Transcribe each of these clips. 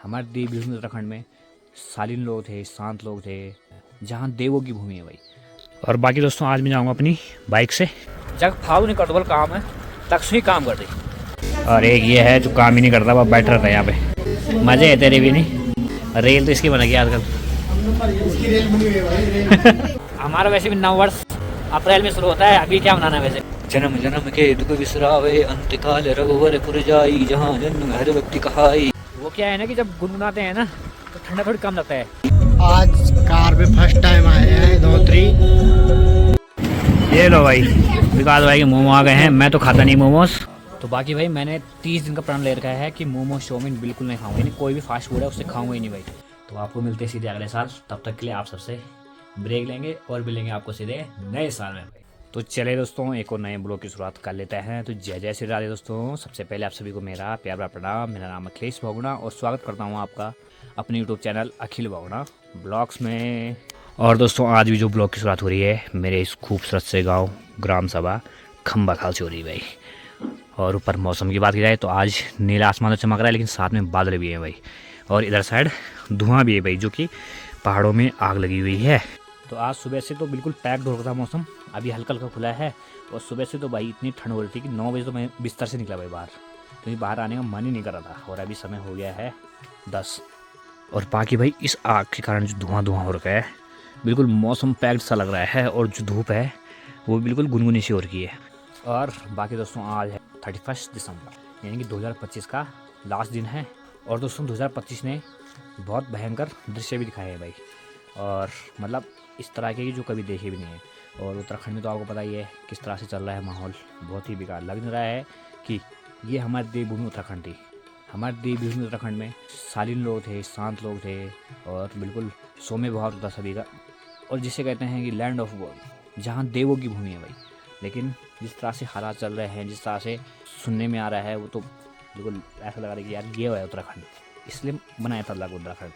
हमारे देव विष्णु उत्तराखंड में शालीन लोग थे, शांत लोग थे, जहाँ देवों की भूमि है भाई। और बाकी दोस्तों आज मैं जाऊँगा अपनी बाइक से। जग फालू नहीं करता, बल काम है तक सुई काम कर दी। और एक ये है जो काम ही नहीं करता, वह बैठ रहता है यहाँ पे। मजे है तेरे भी नहीं, रेल तो इसकी बन गई आजकल। हमारा वैसे भी नव वर्ष अप्रैल में शुरू होता है, अभी क्या मनाना है वैसे? जन्म जन्म के दुख विसरावे अंतकाल रघुवर पुर जाई, जहाँ जन्म हर व्यक्ति कहाई। वो क्या है ना कि जब गुनगुनाते हैं ना तो ठंडा थोड़ी कम लगता है। आज कार पे फर्स्ट टाइम आए हैं धोत्री। ये लो भाई, विकास भाई के मोमो आ गए हैं। मैं तो खाता नहीं मोमोज। तो बाकी भाई मैंने 30 दिन का प्रण ले रखा है कि मोमोज चाउमीन बिल्कुल नहीं खाऊंगा, यानी कोई भी फास्ट फूड है उससे खाऊंगा ही नहीं भाई। तो आपको मिलते हैं सीधे अगले साल, तब तक के लिए आप सबसे ब्रेक लेंगे और मिलेंगे आपको सीधे नए साल में भाई। तो चले दोस्तों एक और नए ब्लॉग की शुरुआत कर लेते हैं। तो जय जय श्री राधे दोस्तों। सबसे पहले आप सभी को मेरा प्यारा प्रणाम। मेरा नाम अखिलेश भगुना और स्वागत करता हूँ आपका अपने यूट्यूब चैनल अखिल भगुना ब्लॉग्स में। और दोस्तों आज भी जो ब्लॉग की शुरुआत हो रही है मेरे इस खूबसूरत से गाँव ग्राम सभा खम्बा खाल से हो रही है भाई। और ऊपर मौसम की बात की जाए तो आज नीला आसमान तो चमक रहा है, लेकिन साथ में बादल भी हैं भाई। और इधर साइड धुआं भी है भाई, जो कि पहाड़ों में आग लगी हुई है। तो आज सुबह से तो बिल्कुल पैक्ड हो रहा था मौसम, अभी हल्का हल्का खुला है। और सुबह से तो भाई इतनी ठंड हो रही थी कि 9 बजे तो मैं बिस्तर से निकला भाई बाहर, क्योंकि बाहर आने का मन ही नहीं कर रहा था। और अभी समय हो गया है 10। और बाकी भाई इस आग के कारण जो धुआं धुआं हो रखा है, बिल्कुल मौसम पैक्ड सा लग रहा है। और जो धूप है वो बिल्कुल गुनगुनी सी हो रही है। और बाकी दोस्तों आज है 31 दिसंबर, यानी कि 2025 का लास्ट दिन है। और दोस्तों 2025 ने बहुत भयंकर दृश्य भी दिखाए हैं भाई, और मतलब इस तरह के जो कभी देखे भी नहीं है। और उत्तराखंड में तो आपको पता ही है किस तरह से चल रहा है माहौल, बहुत ही बेकार लग रहा है कि ये हमारी देवभूमि उत्तराखंड थी। हमारे देवभूमि उत्तराखंड में शालीन लोग थे, शांत लोग थे, और बिल्कुल सौम्य भाव होता सभी का, और जिसे कहते हैं कि लैंड ऑफ गॉड, जहाँ देवों की भूमि है भाई। लेकिन जिस तरह से हालात चल रहे हैं, जिस तरह से सुनने में आ रहा है, वो तो बिल्कुल ऐसा लग रहा है कि यार ये है उत्तराखंड, इसलिए बनाया था अलग उत्तराखंड।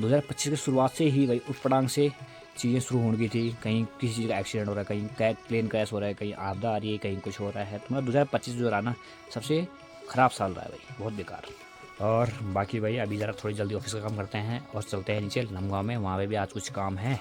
2025 की शुरुआत से ही भाई उटपटांग से चीज़ें शुरू होने की थी। कहीं किसी चीज़ का एक्सीडेंट हो रहा है, कहीं प्लेन क्रैश हो रहा है, कहीं आपदा आ रही है, कहीं कुछ हो रहा है। तो मतलब 2025 जो रहा ना सबसे ख़राब साल रहा है भाई, बहुत बेकार। और बाकी भाई अभी ज़रा थोड़ी जल्दी ऑफिस का काम करते हैं और चलते हैं नीचे लमगांव में, वहाँ पे भी आज कुछ काम है।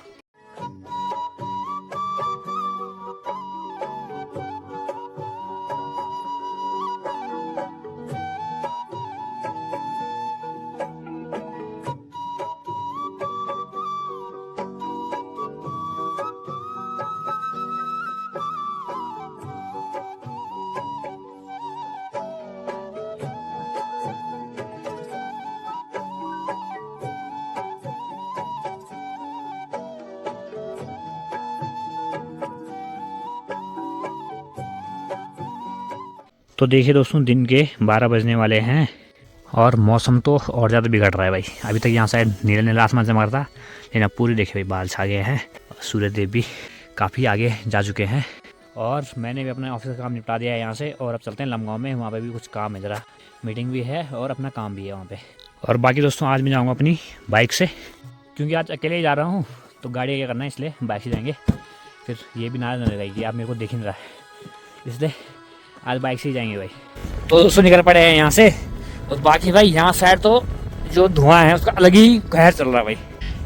तो देखिए दोस्तों दिन के 12 बजने वाले हैं और मौसम तो और ज़्यादा बिगड़ रहा है भाई। अभी तक यहाँ शायद नीला नीला आसमान चमक रहा था, लेकिन अब पूरी देखिए भाई बाल छा गए हैं। सूर्य देव भी काफ़ी आगे जा चुके हैं। और मैंने भी अपना ऑफिस का काम निपटा दिया है यहाँ से, और अब चलते हैं लमगांव में। वहाँ पे भी कुछ काम है, ज़रा मीटिंग भी है और अपना काम भी है वहाँ पे। और बाकी दोस्तों आज मैं जाऊँगा अपनी बाइक से, क्योंकि आज अकेले ही जा रहा हूँ तो गाड़ी क्या करना है, इसलिए बाइक से जाएंगे। फिर ये भी नाराज नहीं रहेगी कि आप मेरे को देख नहीं रहा है, इसलिए आज बाइक से ही जाएंगे भाई। तो दोस्तों निकल पड़े हैं यहाँ से। और बाकी भाई यहाँ साइड तो जो धुआं है उसका अलग ही कहर चल रहा है भाई,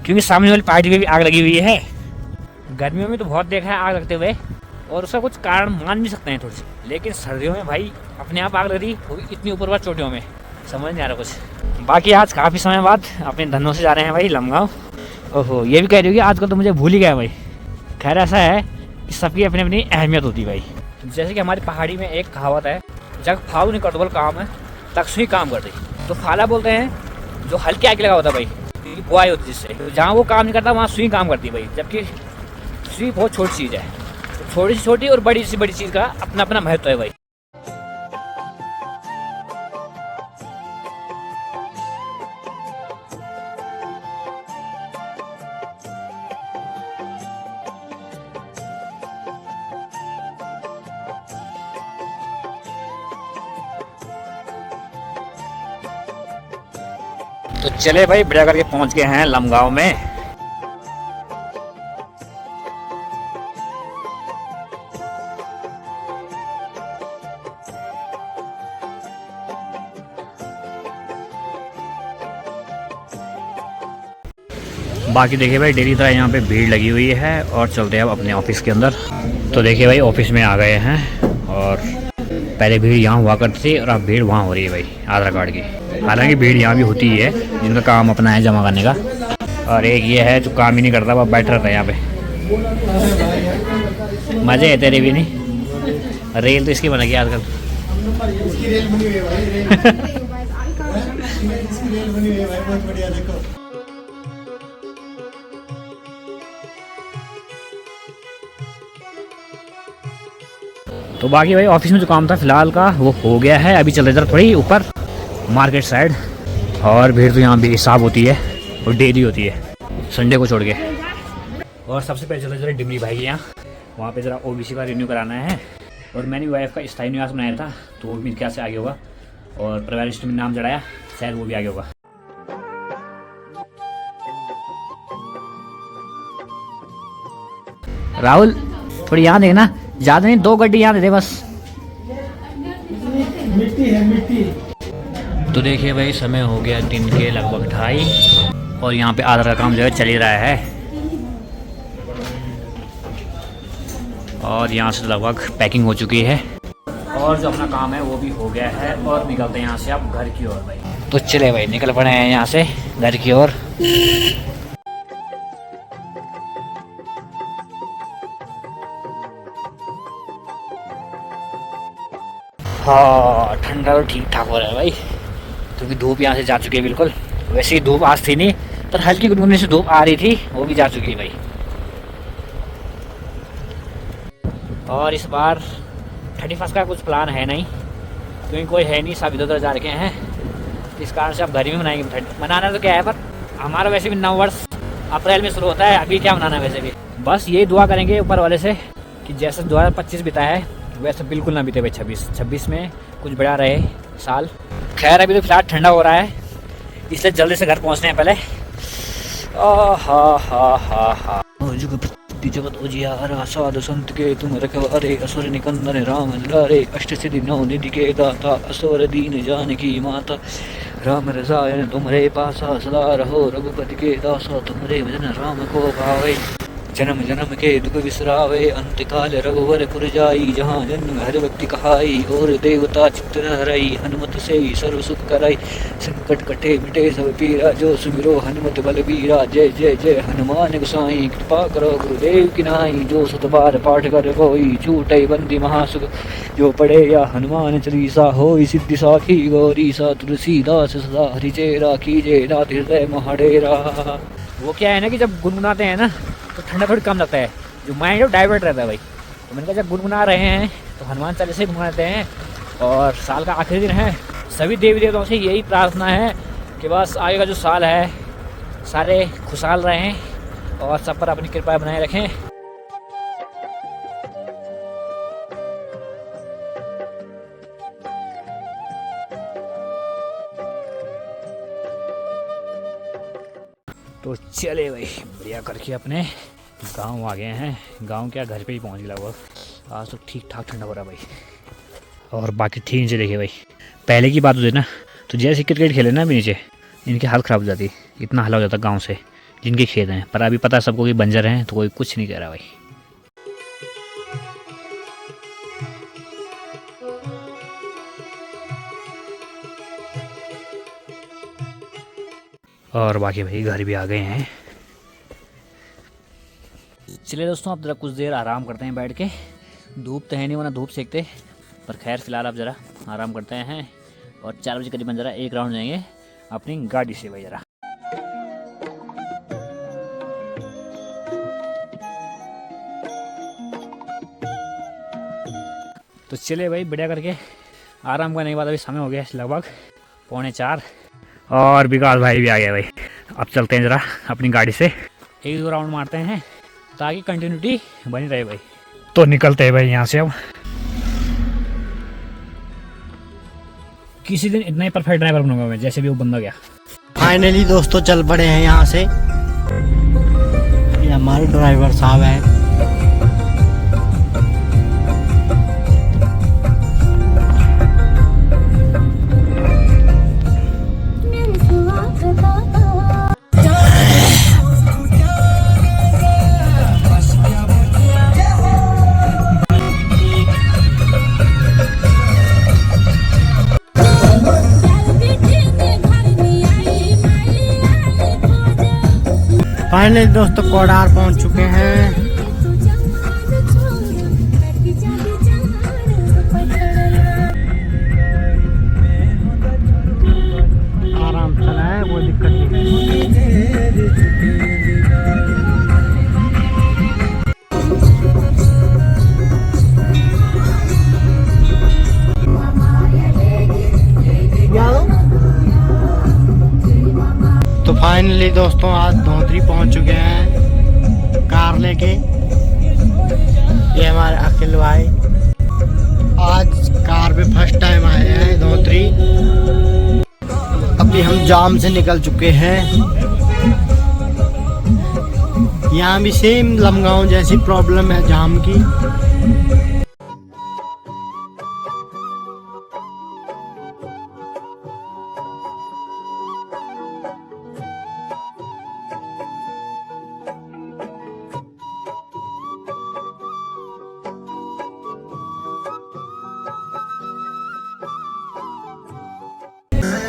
क्योंकि सामने वाली पहाड़ी में भी आग लगी हुई है। गर्मियों में तो बहुत देखा है आग लगते हुए, और उसका कुछ कारण मान भी सकते हैं थोड़ी सी, लेकिन सर्दियों में भाई अपने आप आग लग रही, वो भी इतनी ऊपर वाली चोटियों में, समझ नहीं आ रहा कुछ। बाकी आज काफ़ी समय बाद अपने धनों से जा रहे हैं भाई लमगांव। ओहो, ये भी कह रही होगी आजकल तो मुझे भूल ही गया भाई। खैर ऐसा है कि सबकी अपनी अपनी अहमियत होती है भाई। जैसे कि हमारी पहाड़ी में एक कहावत है, जग फालू नहीं करता, बल काम है तक सुई काम कर दी। तो फाला बोलते हैं जो हल्की आग लगा होता है भाई, बुआई होती है जिससे, तो जहाँ वो काम नहीं करता वहाँ सुई काम करती है भाई। जबकि सुई बहुत छोटी चीज़ है, तो छोटी सी छोटी और बड़ी सी बड़ी चीज़ का अपना अपना महत्व है भाई। तो चले भाई बढ़िया करके पहुंच गए हैं लमगांव में। बाकी देखिए भाई डेली तरह यहाँ पे भीड़ लगी हुई है और चलते हैं अब अपने ऑफिस के अंदर। तो देखिए भाई ऑफिस में आ गए हैं और पहले भीड़ यहाँ हुआ करती थी और अब भीड़ वहाँ हो रही है भाई आधार कार्ड की। हालांकि भीड़ यहाँ भी होती ही है जिनका काम अपना है जमा करने का, और एक ये है जो काम ही नहीं करता, वह बैठ रहता है यहाँ पे। मज़े है तेरे भी नहीं, रेल तो इसकी बना गई आजकल। इसकी रेल बनी हुई है भाई, इसकी रेल बनी हुई है भाई, बहुत बढ़िया। देखो तो बाकी भाई ऑफिस में जो काम था फिलहाल का वो हो गया है। अभी चल इधर थोड़ी ऊपर मार्केट साइड, और भीड़ तो यहाँ भी हिसाब होती है और डेली होती है संडे को छोड़ के। और सबसे पहले चले जरा डिमरी भाई के यहाँ, वहाँ पे ज़रा ओबीसी का रिन्यू कराना है। और मैंने वाइफ का स्थायी निवास बनाया था तो वो भी मेरे ख्याल से आगे होगा, और परिवार लिस्ट में नाम जड़ाया शायद वो भी आगे होगा। राहुल थोड़ी यहाँ देखना, ज़्यादा नहीं 2 गड्डी यहाँ दे दे बस। मिट्टी है मिट्टी। तो देखिए भाई समय हो गया दिन के लगभग 2:30 और यहाँ पे आधार का काम जो है चल ही रहा है। और यहाँ से लगभग पैकिंग हो चुकी है और जो अपना काम है वो भी हो गया है, और निकलते हैं यहाँ से अब घर की ओर भाई। तो चले भाई निकल पड़े हैं यहाँ से घर की ओर। हाँ ठंडा तो ठीक ठाक हो रहा है भाई, क्योंकि धूप यहाँ से जा चुकी है बिल्कुल। वैसे ही धूप आज थी नहीं, पर हल्की गुनगुनी से धूप आ रही थी, वो भी जा चुकी है भाई। और इस बार 31 का कुछ प्लान है नहीं, क्योंकि कोई है नहीं, सब इधर उधर जा रखे हैं। इस कारण से अब घर में मनाएंगे। मनाना तो क्या है, पर हमारा वैसे भी नव वर्ष अप्रैल में शुरू होता है, अभी क्या मनाना है वैसे भी। बस यही दुआ करेंगे ऊपर वाले से कि जैसे 2025 बिता है वैसे बिल्कुल ना बीते भाई। 26 में कुछ बड़ा रहे साल। खैर अभी तो फिलहाल ठंडा हो रहा है, इसलिए जल्दी से घर पहुंचने हैं पहले। हा जगत उजियारा साधु संत के तुम रखवारे, असुर निकंदन राम दुलारे, अष्ट सिद्धि नौ निधि के दाता, असुर दीन जानकी माता, राम रसायन तुम्हारे पासा, सदा रहो रघुपति के दासा, तुम्हारे भजन राम को भावे, जन्म जन्म के दुख विसरावे, अंतकाल रघुवर पुर जाई, जहाँ जन्म हर व्यक्ति कहाई, और देवता चित्त न हराई, हनुमत से सर्व सुख कराई, संकट कटे मिटे सब पीरा, जो सुमिरो हनुमत बल बीरा, जय जय जय हनुमान गोसाई, कृपा करो गुरुदेव की नाई, जो सत बार पाठ कर कोई, छूटे बंदी महासुख, जो पढ़े या हनुमान चालीसा, होई सिद्धि साखी गौरी सा, तुलसीदास सदा हरिचेरा, कीजे नाथ हृदय महाडेरा। वो क्या है ना कि जब गुनगुनाते हैं ना तो ठंडा थोड़ी कम लगता है, जो माइंड है डाइवर्ट रहता है भाई। तो मैंने कहा जब गुनगुना रहे हैं तो हनुमान चालीसा ही गुनगुनाते हैं, और साल का आखिरी दिन है। सभी देवी देवताओं से यही प्रार्थना है कि बस आगे का जो साल है सारे खुशहाल रहें और सब पर अपनी कृपा बनाए रखें। तो चले भाई बढ़िया करके अपने गांव आ गए हैं। गांव क्या घर पे ही पहुंच गया लगभग। आज तो ठीक ठाक ठंडा हो रहा है भाई। और बाकी ठीक नीचे देखिए भाई, पहले की बात होती ना तो जैसे क्रिकेट खेले ना अभी नीचे इनकी हालत ख़राब हो जाती, इतना हला हो जाता गांव से जिनके खेत हैं। पर अभी पता है सबको कि बंजर हैं तो कोई कुछ नहीं कह रहा भाई। और बाकी भाई घर भी आ गए हैं। चलिए दोस्तों अब ज़रा कुछ देर आराम करते हैं बैठ के। धूप तो है नहीं वरना धूप सेकते, पर खैर फिलहाल अब ज़रा आराम करते हैं और 4 बजे करीबन ज़रा एक राउंड जाएंगे अपनी गाड़ी से भाई ज़रा। तो चलिए भाई बढ़िया करके आराम करने के बाद अभी समय हो गया लगभग 3:45 और विकास भाई भी आ गया भाई। अब चलते हैं ज़रा अपनी गाड़ी से 1-2 राउंड मारते हैं ताकि कंटिन्यूटी बनी रहे भाई। तो निकलते हैं भाई यहाँ से। अब किसी दिन इतना ही परफेक्ट ड्राइवर बनूंगा मैं जैसे भी वो बंदा गया। फाइनली दोस्तों चल पड़े हैं यहाँ से। ये हमारे ड्राइवर साहब हैं। फाइनली दोस्तों कोडार पहुंच चुके हैं। आराम चला है, वो दिक्कत नहीं। तो फाइनली दोस्तों आज धोतरी पहुंच चुके हैं कार लेके। ये हमारे अखिल भाई आज कार पे फर्स्ट टाइम आए हैं धोतरी। अभी हम जाम से निकल चुके हैं। यहाँ भी सेम लमगांव जैसी प्रॉब्लम है जाम की।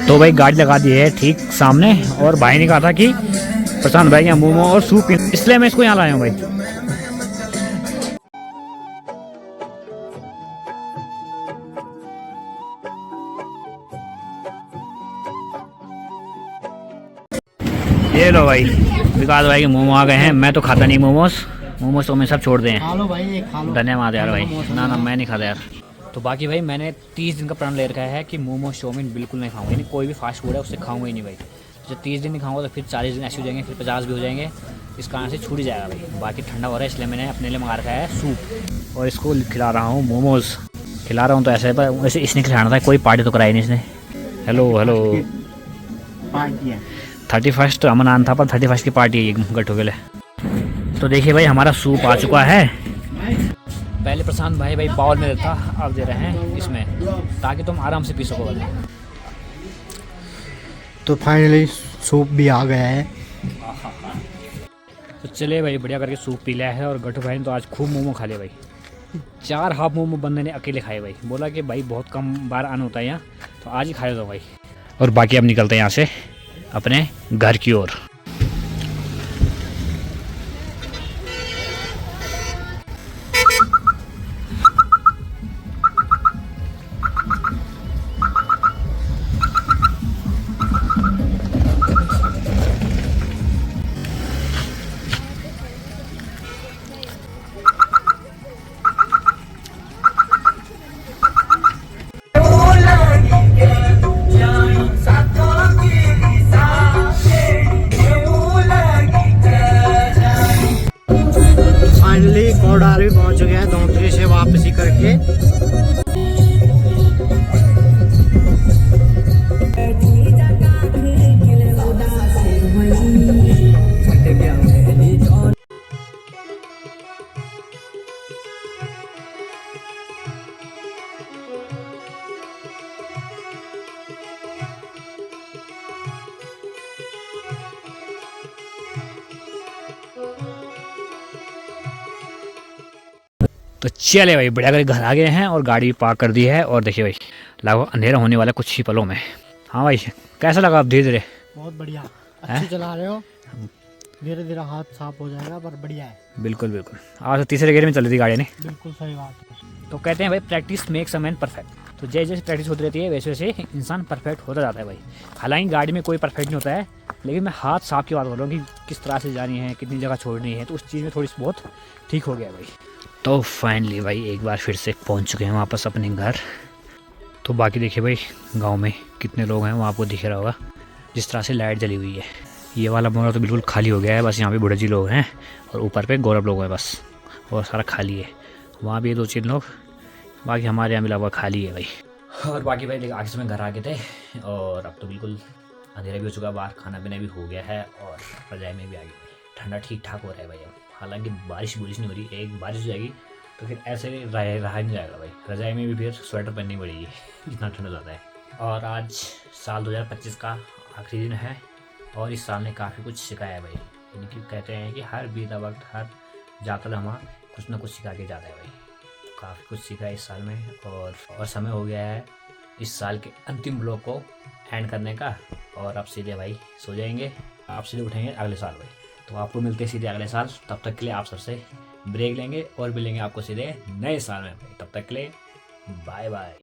तो भाई गाड़ी लगा दी है ठीक सामने, और भाई ने कहा था कि प्रशांत भाई यहाँ मोमो और सूप, इसलिए मैं इसको यहाँ लाया हूँ भाई। ये लो भाई, विकास भाई के मोमो आ गए हैं। मैं तो खाता नहीं मोमोस तो मैं सब छोड़ दें। खा लो भाई, ये खा लो। धन्यवाद यार भाई। ना मैं नहीं खाता यार। तो बाकी भाई मैंने 30 दिन का प्रण ले रखा है कि मोमोज चाउमीन बिल्कुल नहीं खाऊंगा, यानी कोई भी फास्ट फूड है उससे खाऊंगा ही नहीं भाई। जब 30 दिन नहीं खाऊंगा तो फिर 40 दिन ऐसे हो जाएंगे, फिर 50 भी हो जाएंगे। इस कारण से छूट जाएगा भाई। बाकी ठंडा हो रहा है इसलिए मैंने अपने लिए मंगा रखा है सूप, और इसको खिला रहा हूँ मोमोज। खिला रहा हूँ तो ऐसे वैसे इसने खिलाना था, कोई पार्टी तो कराई नहीं इसने। हेलो 31 अमन आन था, पर 31 की पार्टी है गट्टू के लिए। तो देखिए भाई हमारा सूप आ चुका है। पहले प्रशांत भाई बाउल में था, अब दे रहे हैं इसमें, ताकि तुम आराम से पी सको भाई। तो फाइनली सूप भी आ गया है। तो चले भाई बढ़िया करके सूप पी लिया है। और गट्टू भाई ने तो आज खूब मोमो खा लिया भाई। 4 हाफ मोमो बंदे ने अकेले खाए भाई। बोला कि भाई बहुत कम बार आना होता है यहाँ, तो आज ही खाए दो भाई। और बाकी अब निकलते हैं यहाँ से अपने घर की ओर। फाइनली कोडार भी पहुंच चुके हैं धोतरी से वापसी करके। तो चले भाई बढ़िया करके घर आ गए हैं और गाड़ी पार्क कर दी है। और देखिए भाई लगभग अंधेरा होने वाला कुछ ही पलों में। हाँ भाई कैसा लगा अब धीरे धीरे? बहुत बढ़िया, अच्छी चला रहे हो। धीरे धीरे हाथ साफ हो जाएगा, पर बढ़िया है। बिल्कुल बिल्कुल। आज तीसरे गेयर में चल रही थी गाड़ी ने। बिल्कुल सही बात है। तो कहते हैं भाई practice makes a man perfect. तो जैसे जैसे प्रैक्टिस होती रहती है वैसे वैसे इंसान परफेक्ट होता जाता है भाई। हालांकि गाड़ी में कोई परफेक्ट नहीं होता है, लेकिन मैं हाथ साफ की बात कर रहा हूँ कि किस तरह से जानी है, कितनी जगह छोड़नी है, तो उस चीज़ में थोड़ी बहुत ठीक हो गया भाई। तो फाइनली भाई एक बार फिर से पहुँच चुके हैं वापस अपने घर। तो बाकी देखिए भाई गाँव में कितने लोग हैं वो आपको दिख रहा होगा। जिस तरह से लाइट जली हुई है, ये वाला मोहल्ला तो बिल्कुल खाली हो गया है। बस यहाँ पे बूढ़े जी लोग हैं और ऊपर पे गौरव लोग हैं बस, और सारा खाली है। वहाँ भी 2-3 लोग, बाकी हमारे यहाँ मिला हुआ खाली है भाई। और बाकी भाई देखिए आगे से मैं घर आ गए थे, और अब तो बिल्कुल अंधेरा भी हो चुका, बाहर खाना पीना भी हो गया है, और रजाई में भी आ गई। ठंडा ठीक ठाक हो रहा है भाई अब। हालांकि बारिश नहीं हो रही, एक बारिश हो जाएगी तो फिर ऐसे रहा नहीं जाएगा भाई। रजाई में भी फिर स्वेटर पहननी पड़ेगी, इतना ठंडा ज़्यादा है। और आज साल 2025 का आखिरी दिन है, और इस साल ने काफ़ी कुछ सिखाया है भाई। यानी कि कहते हैं कि हर बीता वक्त, हर जाता लम्हा कुछ ना कुछ सिखा के जाता है भाई। तो काफ़ी कुछ सीखा है इस साल में, और समय हो गया है इस साल के अंतिम ब्लॉग को एंड करने का। और अब सीधे भाई सो जाएंगे, आप सीधे उठेंगे अगले साल भाई। तो आपको मिलते हैं सीधे अगले साल। तब तक के लिए आप सबसे ब्रेक लेंगे और भी लेंगे आपको सीधे नए साल में। तब तक के लिए बाय बाय।